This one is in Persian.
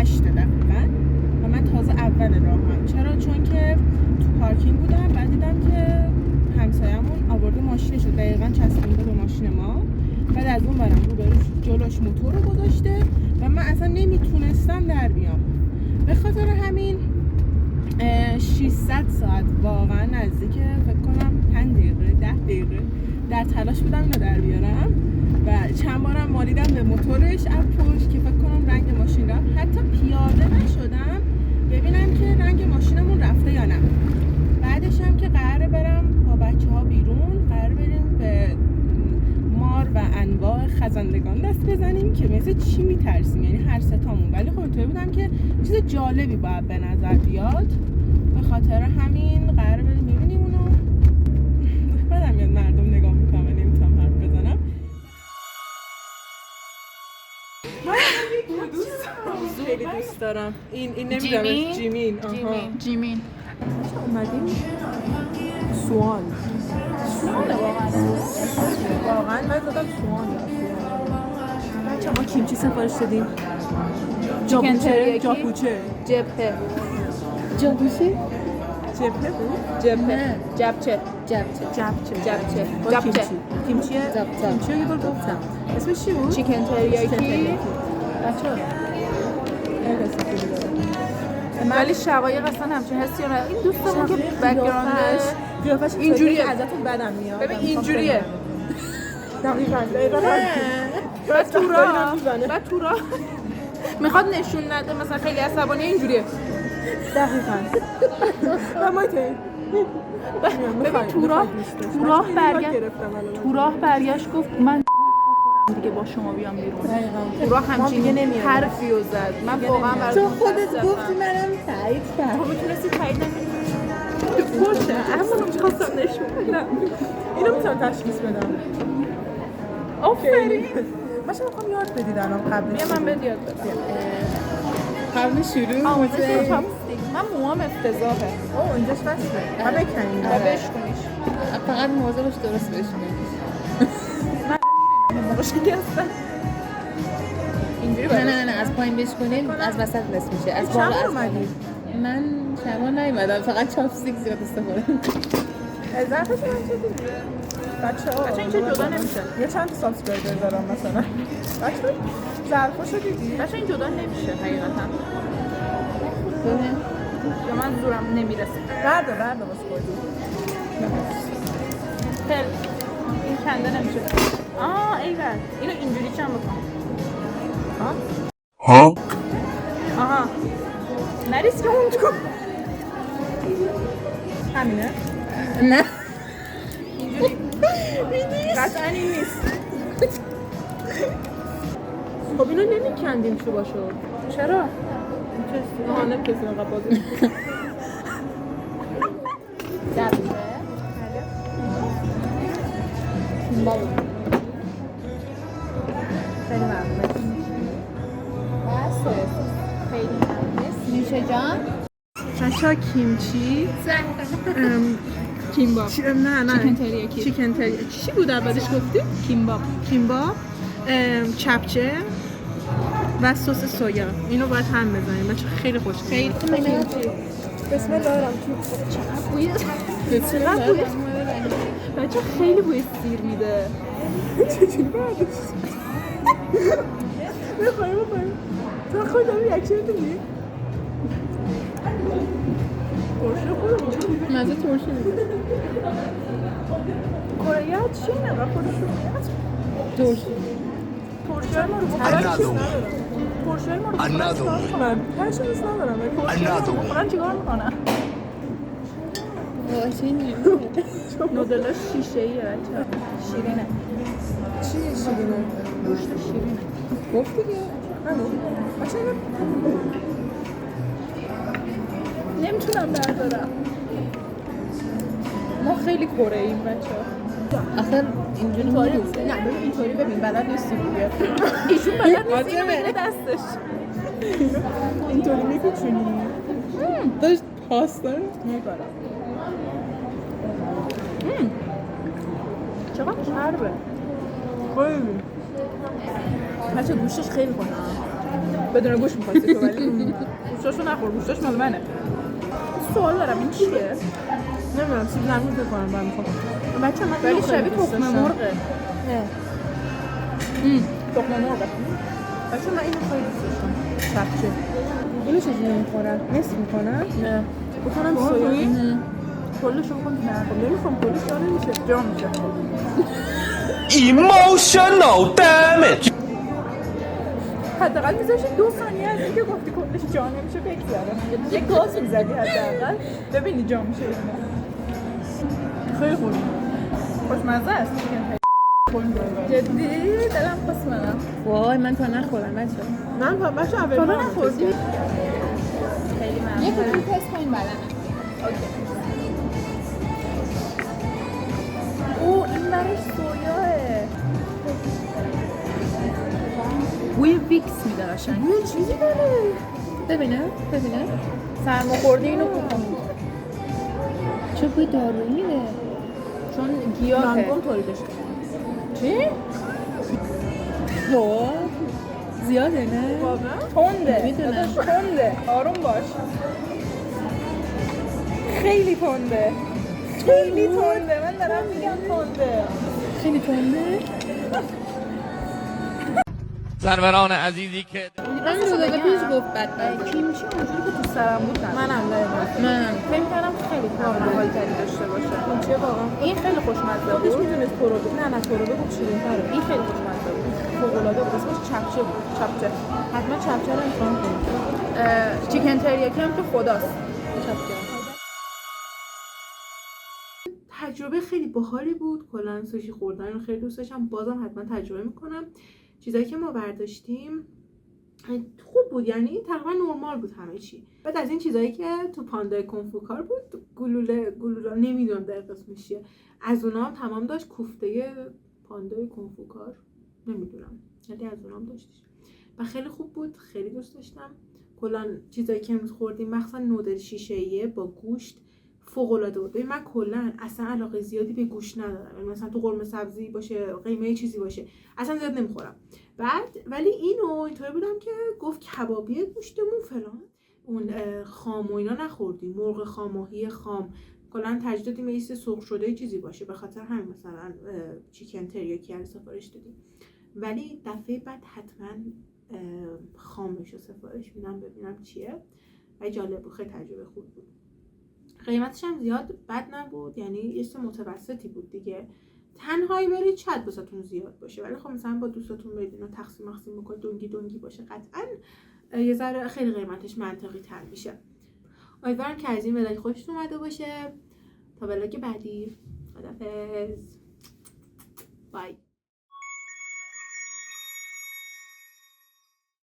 8 دقیقاً و من تازه اول راهم. چرا؟ چون که تو پارکینگ بودم، بعد دیدم که همسایه‌مون آورده ماشینش رو دقیقاً چسبونده به ماشین ما، بعد از اون برم رو جلوش موتور رو گذاشته و من اصلا نمیتونستم در بیام. به خاطر همین 600 ساعت واقعا نزدیک فکر کنم 5 دقیقه 10 دقیقه در تلاش بودم اینو در بیارم و چند بارم مالیدم به موتورش از پشت که فکر کنم رنگ ماشین رفت. حتی پیاده نشدم ببینم که رنگ ماشینمون رفته یا نه. بعدش هم که قراره برم با بچه‌ها بیرون، قراره بریم به مار و انواع خزندگان دست بزنیم که مثل چی میترسیم، یعنی هر ستامون. ولی خب توی بودم که چیز جالبی باید به نظر بیاد، به خاطر همین قراره بریم ببینیم اونو. بدم میاد مردم نگاه میکنم و نمیتونم حرف بزنم. خیلی دوست دارم این نمیدونم جیمین اومدیم سوان واقعا من دادم سوان. بچه ما کیمچی سفارش دادیم، جاپوچه جبهه کیمچیه یه بار گفتم اسمش چی بود؟ چیکن تریاکی. ولی شقایق اصلا همچین حسی رو نداره. این دوستمون که بک‌گراندش قیافش اینجوریه، ازتون بدم میاد. ببین اینجوریه دقیقاً بعد تو راه میخواد نشون نده مثلا خیلی عصبانی اینجوریه دقیقاً و ما ببین تو راه برگشت گفت من دیگه با شما بیام بیرون. تو راه همچین حرفی رو زد. من واقعا براتون تو خودت گفتی منم تایید کردم. تو میتونستی تایید نکنی. باشه اما میخواستم نشون بدم. اینو میتونم تشخیص بدم. آفرین. باشه میخوام یاد بدید الان قبلش. بیا من بهت یاد بدم. قبل شروع آموزش من موام افتضاحه. اینجاش بسته. ما بکنیم. بشکنیش. فقط موضوعش درست بشکنیش. مشکلی هستن. اینجوری نه از پایین بشکنین از وسط رس میشه. از بالا از اومدی؟ من شما نیومدم، فقط چاپستیک زیاد استفاده میکنم. ظرفش من چه دیگه؟ بچه‌ها این چه جدا نمیشه. یه چند سابسکرایبر دارم مثلا. بچه‌ها ظرفاشو دیدی؟ بچه‌ها این جدا نمیشه حقیقتا. ببین یا من زورم نمیرسه. بردا واسه خودت. خیلی این کنده نمیشه. ایول اینو اینجوری چند بکن. آها نریس که اون تو همینه؟ نه اینجوری قطعا این نیست. خب اینو نمیکندیم چوبا شد. چرا؟ نمی‌کسیم اینقدر بازی. بابا خیلی ممنون. خیلی ممنون. میشه جان چاشا کیمچی کیمباب نه چیکن تریاکی چی بود اولش گفتی؟ کیمباب چپچه و سس سویا. اینو باید هم بزنیم. بچه خیلی خوش خیلی کیمچی. بسم الله الرحمن چقدر بوی بچه خیلی بوی سیر میده. چجوری بعدش بخواهیم تو خودم ریاکشن دیدی؟ ترشه خودم مزه ترشه میده. کره چی نگاه خودشون ترشه ترشه ما رو بخورن ترشه ما رو من هرچی دوست ندارم بخورن چیکار میکنن؟ نودلاش شیشه ایه بچه شیرینه. چیه شیرینه؟ گوشت شیرینه. گفت دیگه همون بچه نمیتونم بردارم. ما خیلی کره ایم بچه آخر اینجوری نیست. نه ببین اینطوری ببین بلد نیستی دیگه. ایشون بلد نیست اینو بگیره دستش. اینطوری میکوچونی داشت پاستا میبارم. چقدر چربه. خیلی بچه گوشتش خیلی کنم بدون گوش می‌خواستی تو ولی گوشتاشو نخور گوشتاش مال منه. سوال دارم این چیه؟ نمیدونم سیب زمینی فکر کنم برام میخوام بچه من ولی اینو خیلی شبیه دوست تخم داشتم. مرغه. تخم مرغه. بچه من اینو خیلی دوست داشتم چپچه اینو چجوری میخورن؟ نصف میکنن؟ نه. بکنم سویایی؟ کلشو بکن نه. خب نمیخوام کلش داره میشه. جا میشه. Emotional damage. حداقل میذاشی 2 ثانیه از اینکه گفتی کلش جا نمیشه بگذره. یه گاز میزدی حداقل ببینی جا میشه یا نه. خیلی خوب. خوشمزه است. جدی دلم خواست منم. وای من تا نخورم بچه. من بچه اول تا بار نخوردی؟ یه خیلی کدوم ممنون. تست کنیم بدنم. اوکی. او این برش سویاه. بوی ویکس میده قشنگ. یه چیزی داره ببینم سرماخوردی اینو بکن. چه بوی دارویی میده. چون گیاهه. لانگون تولیدش چی؟ زیاده نه؟ تنده. میدونم. داداش تنده. آروم باش. خیلی تنده. خیلی تنده. من دارم میگم تنده. خیلی تنده. سروران عزیزی که من 2 دقیقه پیش گفت بد کیمچی اونجوری که تو سرم بود نه. منم دقیقا من فکر کردم خیلی حال تری داشته باشه. چیه واقعا؟ این خیلی خوشمزه خودش بود. میتونست پرو نه پرو بگو شیرین تره این خیلی خوشمزه بود. فوق‌العاده بود اسمش چپچه بود چپچه. حتما چپچه رو امتحان کنید چیکن تریاکی هم که خداست. چپچه تجربه خیلی باحالی بود کلا سوشی خوردن رو خیلی دوست داشتم بازم حتما تجربه میکنم چیزایی که ما برداشتیم خوب بود یعنی تقریبا نرمال بود همه چی بعد از این چیزایی که تو پاندای کنفوکار بود گلوله نمیدونم دقیق اسمش چیه از اونها هم تمام داشت کوفته پاندای کنفوکار نمیدونم یعنی از اونها هم داشتش و خیلی خوب بود خیلی دوست داشتم کلا چیزایی که امروز خوردیم مخصوصا نودل شیشه‌ایه با گوشت فوق‌العاده بود. من کلا اصلا علاقه زیادی به گوشت ندارم. یعنی مثلا تو قرمه سبزی باشه، قیمه چیزی باشه، اصلا زیاد نمیخورم. بعد ولی اینو اینطوری بودم که گفت کبابی گوشتمون فلان. اون خام و اینا نخوردیم. مرغ خام، ماهی خام. کلا ترجیح دادیم یه سرخ شده چیزی باشه. به خاطر همین مثلا چیکن تریاکی رو سفارش دادیم. ولی دفعه بعد حتما خامش رو سفارش میدم ببینم چیه. و جالب بود، خیلی تجربه خوب بود. قیمتش هم زیاد بد نبود یعنی یه چیز متوسطی بود دیگه تنهایی برید شاید واسهتون زیاد باشه ولی خب مثلا با دوستاتون برید اینو تقسیم بکنید دونگی باشه قطعا یه ذره خیلی قیمتش منطقی تر میشه امیدوارم که از این ولاگ خوشتون اومده باشه تا ولاگ بعدی خدافظ بای